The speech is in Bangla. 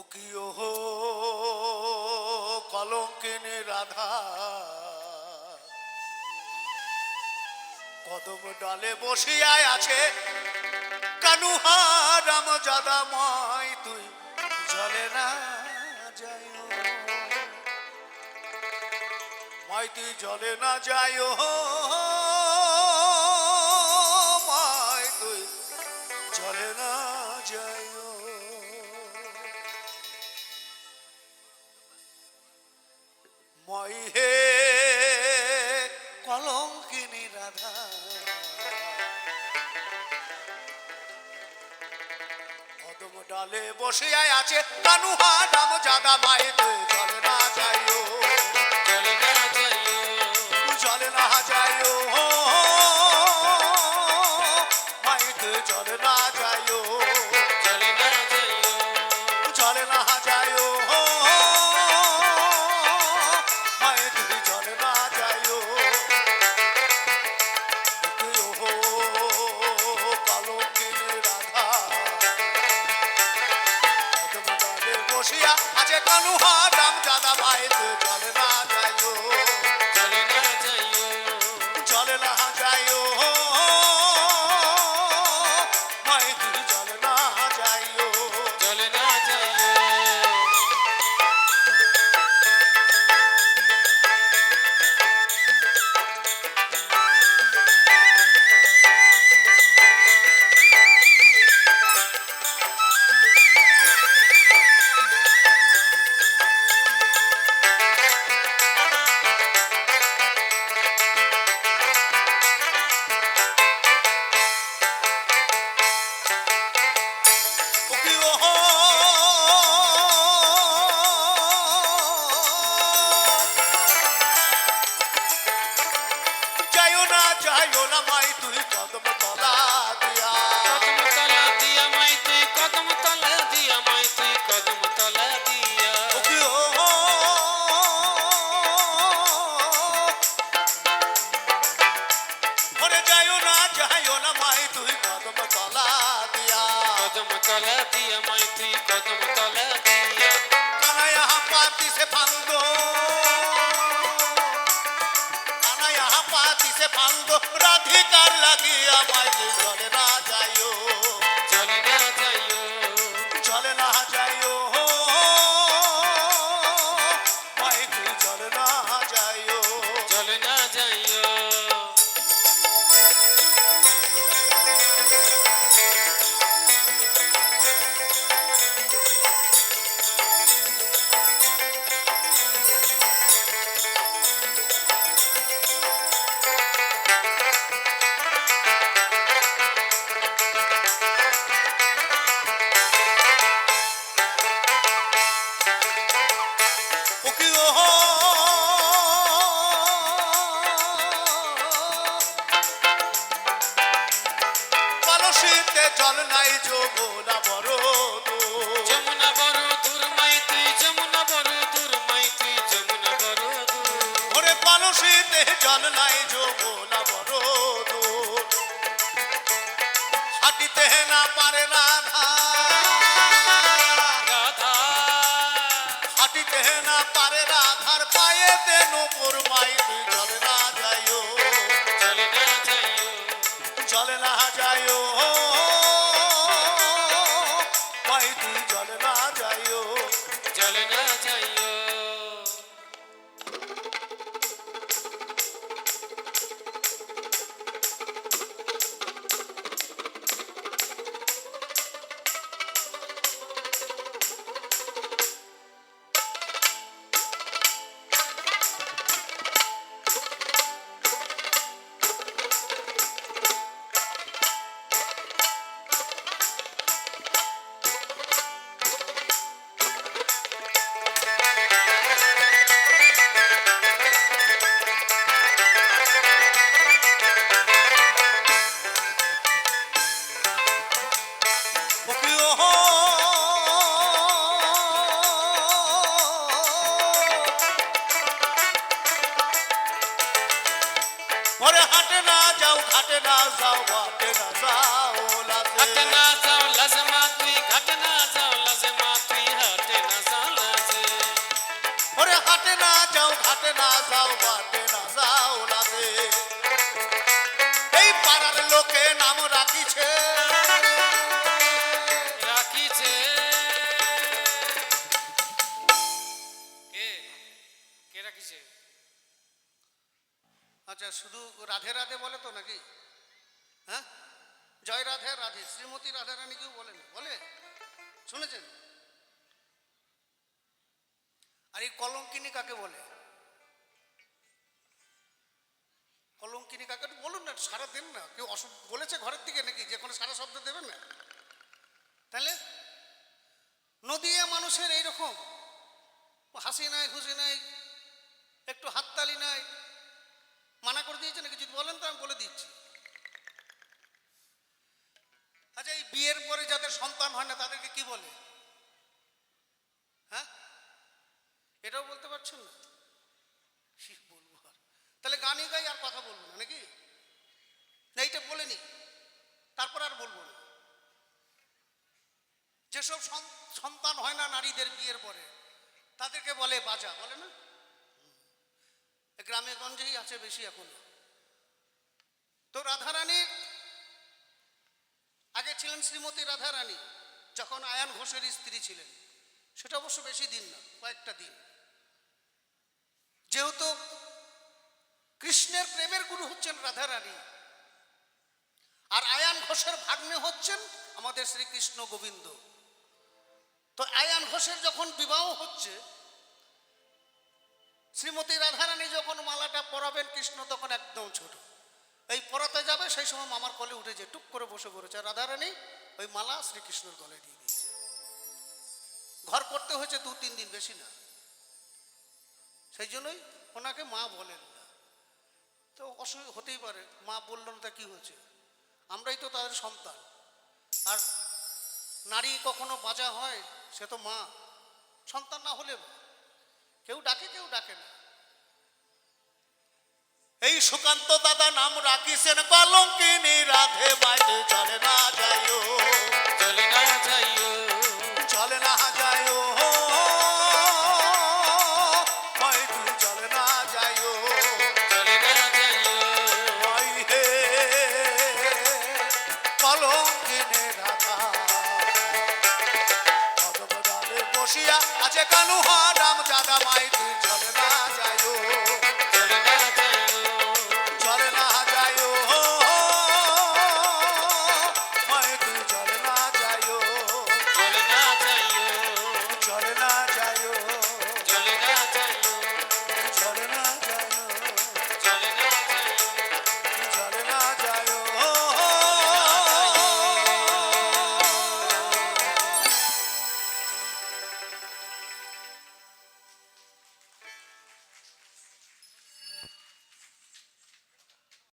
ও কি ওহো কলঙ্কিনী রাধা কদম ডালে বসিয়ায় আছে কানুহা রাম জাদাময় তুই জলে না যায় মাই তুই জলে না যায় মাই তুই জলে না যায় মই হে কলঙ্কিনী রাধা কদম ডালে বসিয়ায় আছে কানুহা রাম জাদা মাই তুই জলে না যাইও জলে না যাইও জলে না যাইও মাই তুই জলে না যাইও জলে না যাইও জলে না যাইও মাই তুই জলে না যাইও তুই ওহো কলঙ্কিনী রাধা কদম ডালে বসিয়া আছে কানুহা রাম জাদা ভাই তুই জলে না যাইও জলে না যাইও জলে না যাইও মাই তুই জলে না যাইও জলে না যাইও ও কি ওহো যাইও না মাই তুই কদম তলা দিয়া কদম তলা দিয়া মাই তুই কদম তলা দিয়া মাই তুই কদম তলা দিয়া ও কি ওহো ওরে যাইও না মাই তুই কদম তলা দিয়া কদম তলা দিয়া মাই তুই কদম তলা দিয়া কানায়া পাতি সে ফান্দো কানায়া পাতি সে ফান্দো রাধিকার লাগিয়া মাই তুই জলে না যাইও জলে না যাইও জলে না যাইও মাই তুই জলে না যাইও জলে না যাইও ও কি ওহো কলসিতে জল নাই যমুনা বড় দূর। যমুনা বড় দূর মাই তুই যমুনা বড় দূর মাই তুই যমুনা বড় দূর ওরে কলসিতে জল নাই যমুনা বড় দূর। হাঁটিতে না পারে রাধা রাধা হাঁটিতে না পারে রাধার পায়ে দেন উপর মাই তুই জলে না যাইও জলে না যাইও জলে না যাইও মাই তুই জলে না যাইও জলে না যাইও ও কি ওহো ওরে হাটে না যাও ঘাটে না যাও ঘাটে না যাও লাজে। ঘাটে না যাও লাজমা তুই ঘাটে না যাও লাজমা তুই হাটে যাও ঘাটে না যাও বাটে না যাও লাগে এই পাড়ার লোকে নাম রাখিছে রাখিছে কে কে রাখিছে? আচ্ছা শুধু রাধে রাধে বলে তো নাকি? হ্যাঁ, জয় রাধে রাধে শ্রীমতী রাধা রানী কেউ বলেন বলে শুনেছেন? আর এই কলঙ্কিনী কাকে বলে? কলঙ্কিনী কাকে একটু বলুন না, সারা দিন না কেউ বলেছে ঘরের দিকে নাকি যে কোনো সারা শব্দ দেবেন না? তাহলে নদিয়া মানুষের এইরকম হাসি নাই খুশি নাই, একটু হাততালি নাই, মানা করে দিয়েছে নাকি? যদি বলেন তো আমি বলে দিচ্ছি। আচ্ছা এই বিয়ের পরে যাদের সন্তান হয় না তাদেরকে কি বলে? হ্যাঁ, এটাও বলতে পারছেন না? কি বলবো আর, তাহলে গানই গাই আর কথা বলবো না নাকি? না এইটা বলে নি, তারপর আর বলবো না। যেসব সন্তান হয় না নারীদের বিয়ের পরে তাদেরকে বলে বাজা, বলে না? গ্রামে গঞ্জেই আছে বেশি এখন। তো রাধারানী আগে ছিলেন শ্রীমতী রাধারানী, যখন আয়ান ঘোষের স্ত্রী ছিলেন। সেটা অবশ্য বেশি দিন না, কয়েকটা দিন। যেহেতু কৃষ্ণের প্রেমের গুরু হচ্ছেন রাধারানী, আর আয়ান ঘোষের ভাগ্নে হচ্ছেন আমাদের শ্রীকৃষ্ণ গোবিন্দ। তো আয়ান ঘোষের যখন বিবাহ হচ্ছে, শ্রীমতী রাধারানী যখন মালাটা পরাবেন, কৃষ্ণ তখন একদম ছোট। এই পরাতে যাবে সেই সময় মামার কোলে উঠে যে টুক করে বসে পড়েছে। রাধারানী ওই মালা শ্রীকৃষ্ণের গলে দিয়ে দিয়েছে। ঘর করতে হয়েছে 2-3 দিন, বেশি না। সেই জন্যই ওনাকে মা বলেন না। তো অসুবিধা হতেই পারে, মা বলল না তা কি হয়েছে, আমরাই তো তাদের সন্তান। আর নারী কখনো বাজা হয়, সে তো মা। সন্তান না হলে কেউ ডাকে কেউ ডাকে না। এই সুকান্ত দাদা নাম রাখিছেন কলঙ্কিনী রাধে বাইরে চলে না যাইও, চলে না যাইও, চলে না যাইও, হয়তো চলে না যাইও, চলে না যাইও, ওই হে কলঙ্কিনী রাধা পদবদালে বসিয়া আছে কানুহা রাম জাদা মাই তুই চলে না যাইও।